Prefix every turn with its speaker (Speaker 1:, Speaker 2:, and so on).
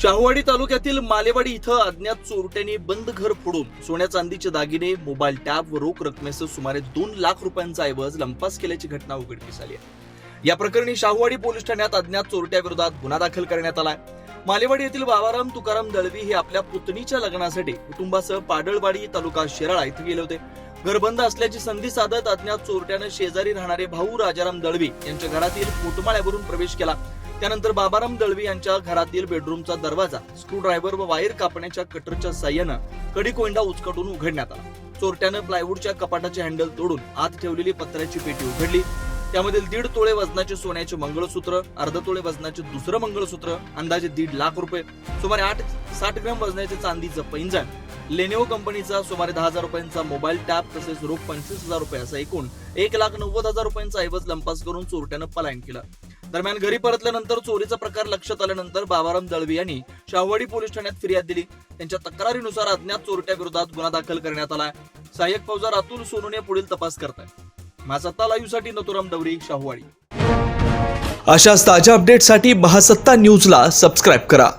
Speaker 1: शाहूवाडी तालुक्यातील मालेवाडी इथं अज्ञात चोरट्यांनी बंद घर फोडून सोन्या चांदीचे दागिने, मोबाईल टॅब व रोख रकमेसह सुमारे 2 लाख रुपयांचा ऐवज लंपास केल्याची घटना उघडकीस आली आहे। या प्रकरणी शाहूवाडी पोलीस ठाण्यात अज्ञात चोरट्याविरोधात गुन्हा दाखल करण्यात आलाय। मालेवाडी येथील बाबाराम तुकाराम दळवी हे आपल्या पुतणीच्या लग्नासाठी कुटुंबासह पाडळवाडी तालुका शिराळा इथे गेले होते। घर बंद असल्याची संधी साधत अज्ञात चोरट्याने शेजारी राहणारे भाऊ राजाराम दळवी यांच्या घरातील पोटमाळ्यावरून प्रवेश केला। त्यानंतर बाबाराम दळवी यांच्या घरातील बेडरूमचा दरवाजा स्क्रूड्रायव्हर व वायर कापण्याच्या कटरच्या साह्यानं कडी कोंडा उचकटून उघडण्यात आला। चोरट्यानं प्लायवूडच्या कपाटाचे हँडल तोडून आत ठेवलेली पत्र्याची पेटी उघडली। त्यामधील 1.5 तोळे वजनाचे सोन्याचे मंगळसूत्र, अर्ध तोळे वजनाचे दुसरं मंगळसूत्र, अंदाजे 1.5 लाख रुपये, सुमारे 60 ग्रॅम वजनाचे चांदीचं पैंजण, लेनेवो कंपनीचा सुमारे 10,000 रुपयांचा मोबाईल टॅब तसेच रोख 25,000 रुपये असा एकूण 1,90,000 रुपयांचा ऐवज लंपास करून चोरट्यानं पलायन केलं। दरम्यान घरी परतल्यानंतर चोरीचा प्रकार लक्षात आल्यानंतर बाबाराम दळवी यांनी शाहूवाडी पोलीस ठाण्यात फिर्याद दिली। त्यांच्या तक्रारीनुसार अज्ञात चोरट्याविरोधात गुन्हा दाखल करण्यात आलाय। सहाय्यक फौजदार अतुल सोनूने पुढील तपास करतायत। महासत्ता लाईव्ह साठी नथुराम डवरी, शाहूवाडी।
Speaker 2: अशाच ताज्या अपडेटसाठी महासत्ता न्यूजला सबस्क्राईब करा।